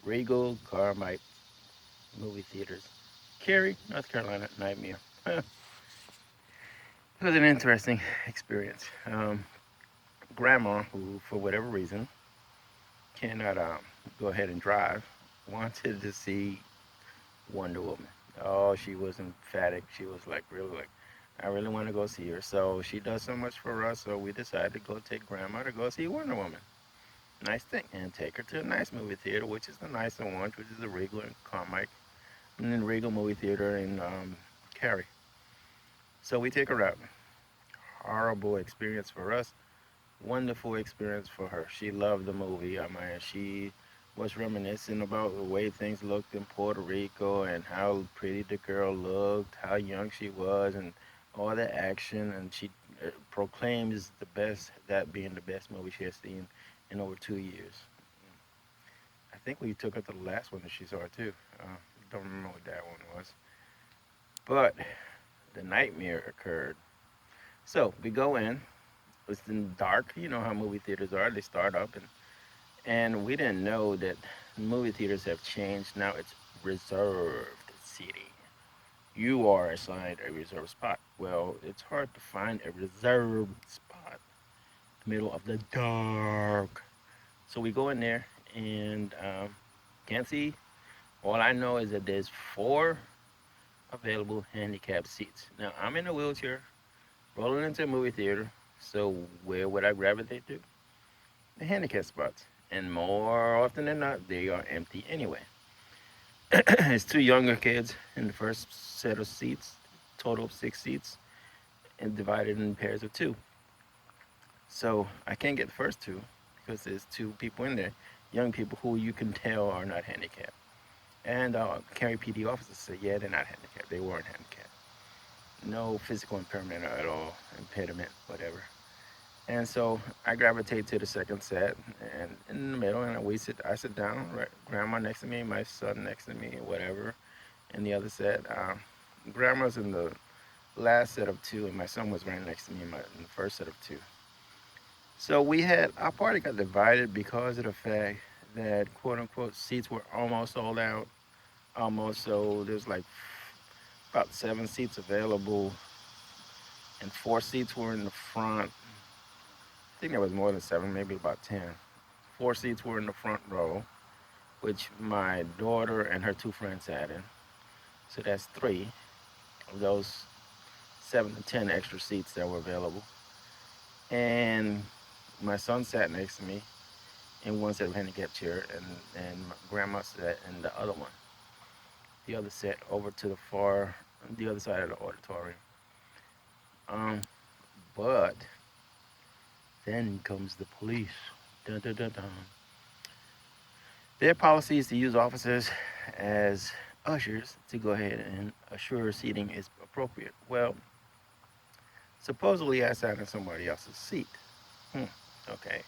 Regal Movie Theaters, Cary, North Carolina, Nightmare. It was an interesting experience. Grandma, who for whatever reason cannot go ahead and drive, wanted to see Wonder Woman. Oh, she was emphatic. She was like, really, like, I really want to go see her. So she does so much for us. So we decided to go take Grandma to go see Wonder Woman. Nice thing, and take her to a nice movie theater, which is the nicer one, which is the Regal in Carmike, and then Regal Movie Theater in Cary. So we take her out. Horrible experience for us. Wonderful experience for her. She loved the movie. I mean, she was reminiscing about the way things looked in Puerto Rico and how pretty the girl looked, how young she was, and all the action. And she proclaims the best, that being the best movie she has seen in over 2 years. I think we took her to the last one that she saw too. Don't remember what that one was. But the nightmare occurred. So we go in. It's in dark. You know how movie theaters are. They start up, and we didn't know that movie theaters have changed. Now it's reserved seating. You are assigned a reserved spot. Well, it's hard to find a reserved spot in the middle of the dark. So we go in there and can't see. All I know is that there's four available handicapped seats. Now I'm in a wheelchair, rolling into a movie theater. So where would I gravitate to? The handicap spots. And more often than not, they are empty anyway. It's two younger kids in the first set of seats, total of 6 seats, and divided in pairs of two. So I can't get the first two because there's two people in there, young people who you can tell are not handicapped. And Cary PD officers said, yeah, they're not handicapped. They weren't handicapped. No physical impairment at all, impediment, whatever. And so I gravitate to the second set, and in the middle, and I sit down, right, grandma next to me, my son next to me, whatever. In the other set, grandma's in the last set of two, and my son was right next to me in the first set of two. So our party got divided because of the fact that quote unquote seats were almost sold out, almost. So there's like about 7 seats available, and 4 seats were in the front. I think there was more than 7, maybe about 10. 4 seats were in the front row, which my daughter and her two friends sat in. So that's three of those 7 to 10 extra seats that were available. And my son sat next to me in one set of handicap chair, and my grandma sat in the other one, the other set over to the other side of the auditorium. Um, but then comes the police. Dun, dun, dun, dun. Their policy is to use officers as ushers to go ahead and assure seating is appropriate. Well, supposedly I sat in somebody else's seat. Hmm, okay.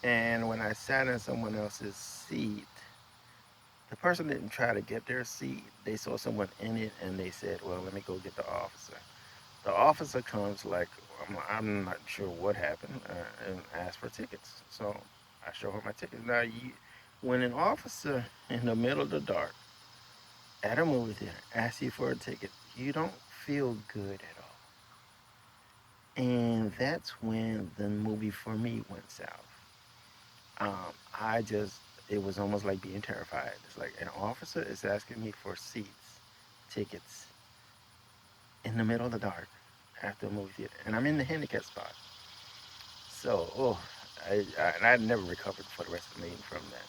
And when I sat in someone else's seat, the person didn't try to get their seat. They saw someone in it and they said, well, let me go get the officer. The officer comes like, I'm not sure what happened, and asks for tickets. So I show her my tickets. Now, when an officer in the middle of the dark at a movie theater asks you for a ticket, you don't feel good at all. And that's when the movie for me went south. It was almost like being terrified. It's like an officer is asking me for tickets, in the middle of the dark after a movie theater. And I'm in the handicap spot. So, and I never recovered for the rest of the meeting from that.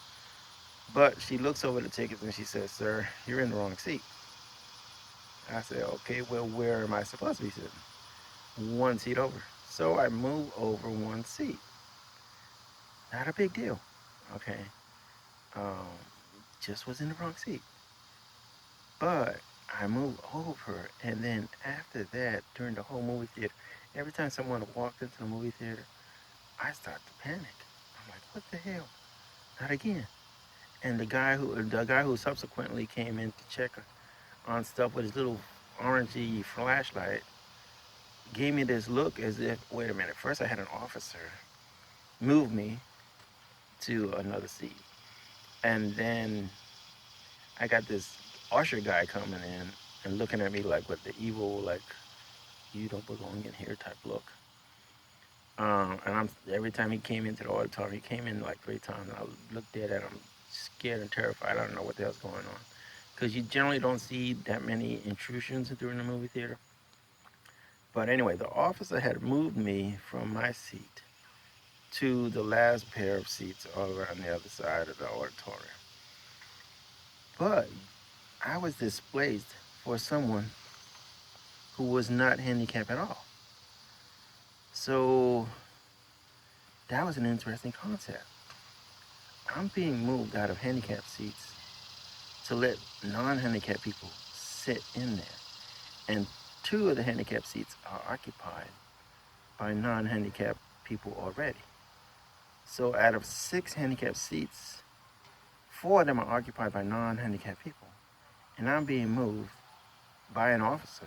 But she looks over the tickets and she says, sir, you're in the wrong seat. I said, okay, well, where am I supposed to be sitting? One seat over. So I move over one seat. Not a big deal. Okay. Um, just was in the wrong seat. But I moved over, and then after that, during the whole movie theater, every time someone walked into the movie theater, I start to panic. I'm like, what the hell? Not again. And the guy who subsequently came in to check on stuff with his little orangey flashlight gave me this look as if, wait a minute, first I had an officer move me to another seat. And then I got this usher guy coming in and looking at me like with the evil, like, you don't belong in here type look. And every time he came into the auditorium, he came in like 3 times, and I looked dead at him, scared and terrified. I don't know what the hell's going on. Because you generally don't see that many intrusions during the movie theater. But anyway, the officer had moved me from my seat to the last pair of seats over on the other side of the auditorium. But I was displaced for someone who was not handicapped at all. So that was an interesting concept. I'm being moved out of handicapped seats to let non-handicapped people sit in there. And 2 of the handicapped seats are occupied by non-handicapped people already. So out of 6 handicapped seats, 4 of them are occupied by non-handicapped people. And I'm being moved by an officer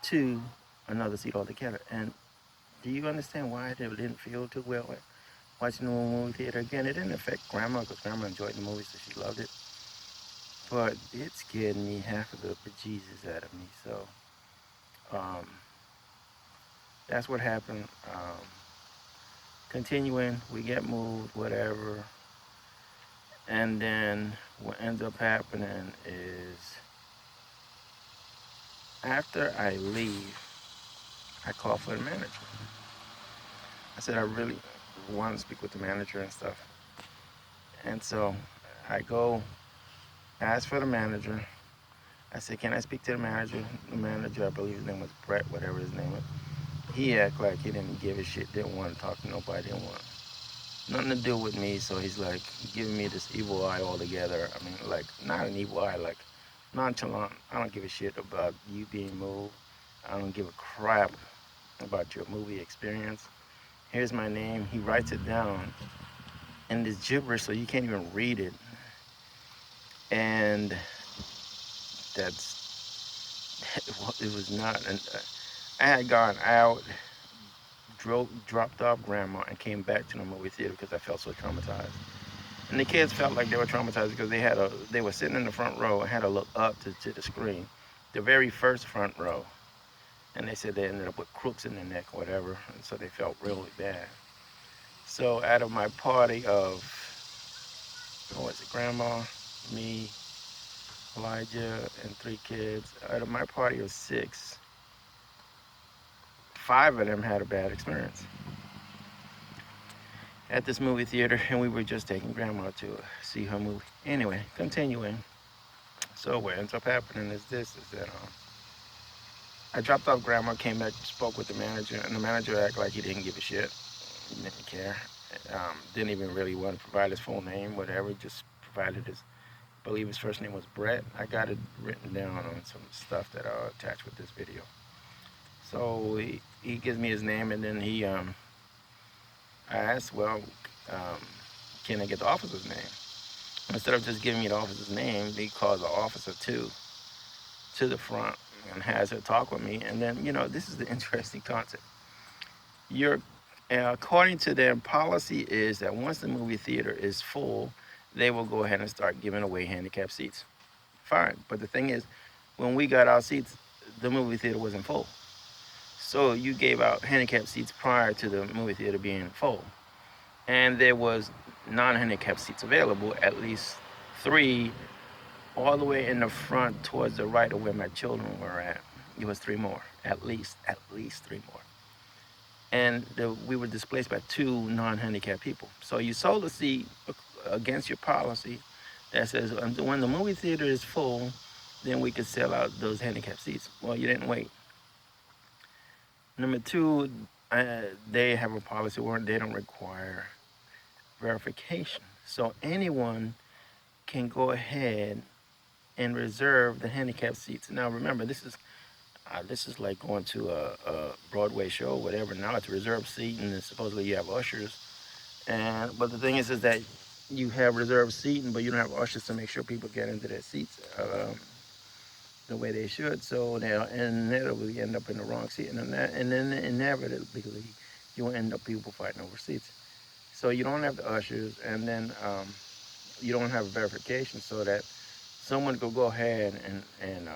to another seat altogether. And do you understand why I didn't feel too well watching the movie theater? Again, it didn't affect Grandma because Grandma enjoyed the movie, so she loved it. But it scared me half of the bejesus out of me. So um, that's what happened. Continuing, we get moved, whatever. And then what ends up happening is after I leave, I call for the manager. I said I really want to speak with the manager and stuff. And so I go ask for the manager. I said, can I speak to the manager? The manager, I believe his name was Brett, whatever his name was. He acted like he didn't give a shit, didn't want to talk to nobody, didn't want nothing to do with me. So he's like giving me this evil eye altogether. I mean, like, not an evil eye, like nonchalant. I don't give a shit about you being moved. I don't give a crap about your movie experience. Here's my name. He writes it down in this gibberish so you can't even read it. And that's, it was not, I had gone out, dropped off Grandma, and came back to the movie theater because I felt so traumatized. And the kids felt like they were traumatized because they were sitting in the front row and had to look up to the screen, the very first front row. And they said they ended up with crooks in their neck or whatever, and so they felt really bad. So out of my party of, what was it, Grandma, me, Elijah, and 3 kids, out of my party of 6, 5 of them had a bad experience at this movie theater, and we were just taking Grandma to see her movie. Anyway, continuing. So what ends up happening is that I dropped off Grandma, came back, spoke with the manager, and the manager acted like he didn't give a shit, he didn't care, didn't even really want to provide his full name, whatever, just provided his, I believe his first name was Brett. I got it written down on some stuff that I'll attach with this video. So he gives me his name, and then I asked, well, um, can I get the officer's name? Instead of just giving me the officer's name, he calls the officer to the front and has her talk with me. And then, this is the interesting concept. According to their policy is that once the movie theater is full, they will go ahead and start giving away handicapped seats. Fine. But the thing is, when we got our seats, the movie theater wasn't full. So you gave out handicapped seats prior to the movie theater being full. And there was non-handicapped seats available, at least 3, all the way in the front towards the right of where my children were at. It was 3 more, at least 3 more. And we were displaced by 2 non-handicapped people. So you sold a seat against your policy that says when the movie theater is full, then we could sell out those handicapped seats. Well, you didn't wait. Number 2, they have a policy where they don't require verification. So anyone can go ahead and reserve the handicapped seats. Now remember, this is like going to a Broadway show or whatever. Now it's reserved seat, and supposedly you have ushers. But the thing is that you have reserved seating, but you don't have ushers to make sure people get into their seats the way they should. So they'll inevitably end up in the wrong seat, and then inevitably you'll end up people fighting over seats. So you don't have the ushers, and then you don't have verification, so that someone could go ahead and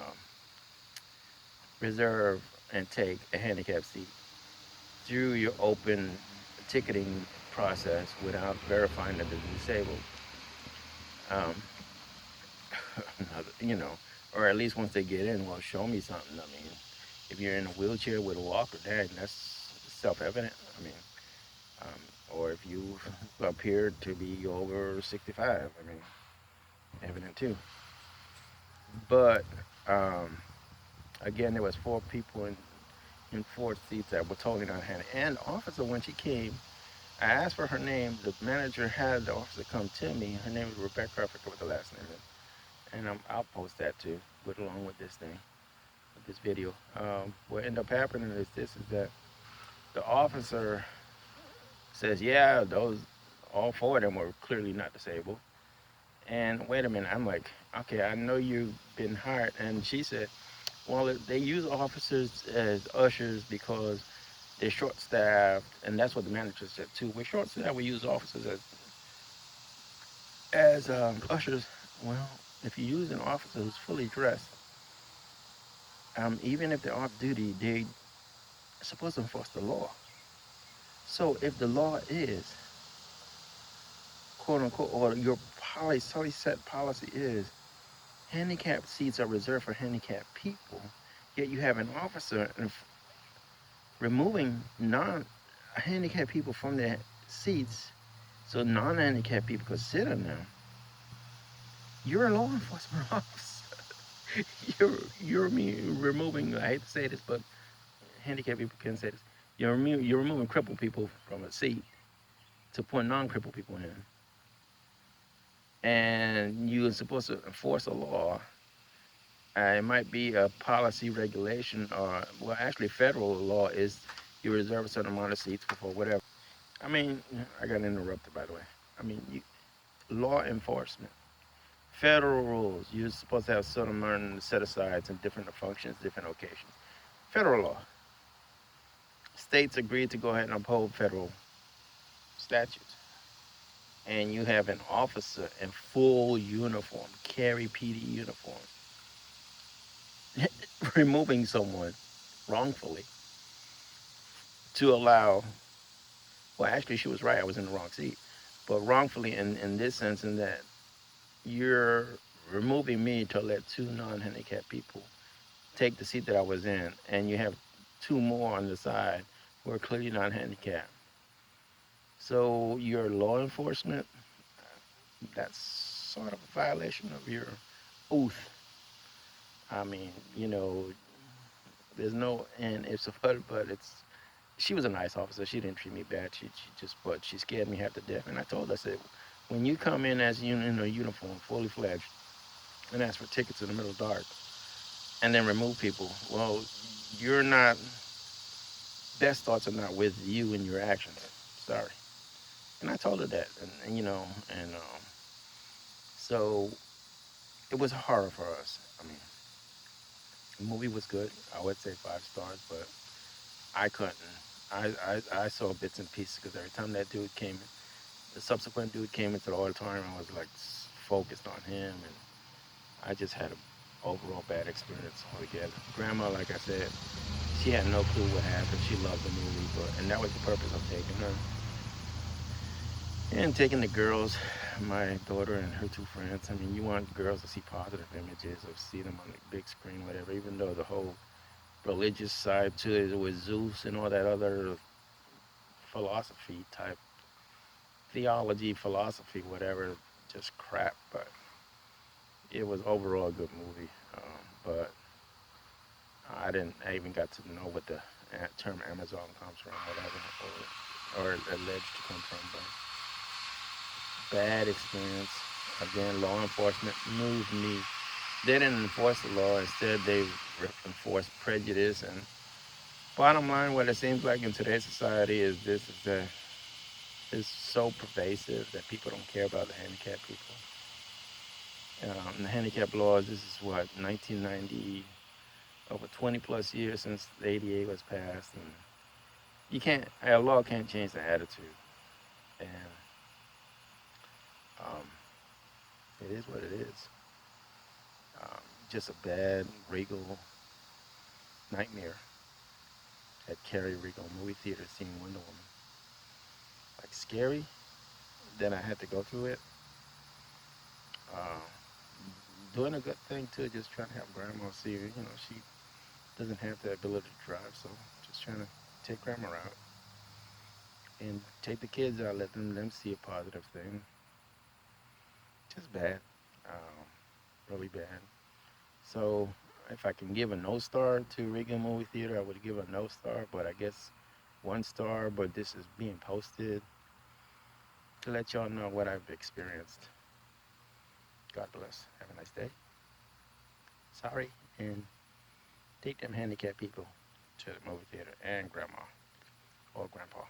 reserve and take a handicap seat through your open ticketing process without verifying that they're disabled. Um, or at least once they get in, well, show me something. I mean, if you're in a wheelchair with a walker, dang, that's self-evident. I mean, or if you appear to be over 65, I mean, evident too. But um, again, there was four people in four seats that were totally not handy. And the officer, when she came, I asked for her name. The manager had the officer come to me. Her name is Rebecca. I forget what the last name is. And I'll post that too, with along with this thing, with this video. What ended up happening is that the officer says, yeah, those all four of them were clearly not disabled. And wait a minute, I'm like, okay, I know you've been hired. And she said, well, they use officers as ushers because they're short-staffed, and that's what the manager said too. We're short-staffed. We use officers as ushers. Well, if you use an officer who's fully dressed, even if they're off duty, they're supposed to enforce the law. So if the law is, quote unquote, or your policy, set policy is, handicapped seats are reserved for handicapped people, yet you have an officer removing non-handicapped people from their seats so non-handicapped people could sit in them, you're a law enforcement officer. you're removing, I hate to say this, but handicapped people can say this. You're removing crippled people from a seat to put non-crippled people in. And you're supposed to enforce a law. It might be a policy regulation, or, well, actually, federal law is you reserve a certain amount of seats for whatever. I mean, I got interrupted, by the way. I mean, law enforcement, federal rules, you're supposed to have certain amount set asides and different functions, different occasions. Federal law. States agreed to go ahead and uphold federal statutes. And you have an officer in full uniform, Cary PD uniform, removing someone wrongfully to allow, well, actually, she was right. I was in the wrong seat. But wrongfully in this sense, in that you're removing me to let two non-handicapped people take the seat that I was in, and you have two more on the side who are clearly non-handicapped. So your law enforcement, that's sort of a violation of your oath. I mean, there's no and ifs or but it's. She was a nice officer. She didn't treat me bad. She just, but she scared me half to death. And I told her, I said, when you come in as in a uniform, fully fledged, and ask for tickets in the middle of the dark, and then remove people, well, you're not. Best thoughts are not with you and your actions. Sorry. And I told her that, and so it was a horror for us. I mean, the movie was good. I would say 5 stars, but I couldn't. I saw bits and pieces because every time that dude came, the subsequent dude came into the auditorium, I was like focused on him, and I just had an overall bad experience altogether. Grandma, like I said, she had no clue what happened. She loved the movie, and that was the purpose of taking her. And taking the girls, my daughter and her two friends. I mean, you want girls to see positive images or see them on the big screen, whatever, even though the whole religious side to it with Zeus and all that other philosophy type, theology, philosophy, whatever, just crap. But it was overall a good movie. But I even got to know what the term Amazon comes from, whatever, or alleged to come from. But bad experience. Again, law enforcement moved me. They didn't enforce the law. Instead, they enforced prejudice. And bottom line, what it seems like in today's society is that it's so pervasive that people don't care about the handicapped people. The handicap laws, this is what, 1990, over 20 plus years since the ADA was passed. And a law can't change the attitude. And um, it is what it is. Just a bad Regal nightmare at Cary Regal Movie Theater seeing Wonder Woman. Like scary that I had to go through it. Uh, Doing a good thing too, just trying to help grandma see her. You know, she doesn't have the ability to drive, so just trying to take grandma out and take the kids out, let them see a positive thing. Just bad, really bad. So if I can give a no star to Regal Movie Theater, I would give a no star, but I guess 1 star. But this is being posted to let y'all know what I've experienced. God bless. Have a nice day. Sorry, and take them handicapped people to the movie theater and grandma or grandpa.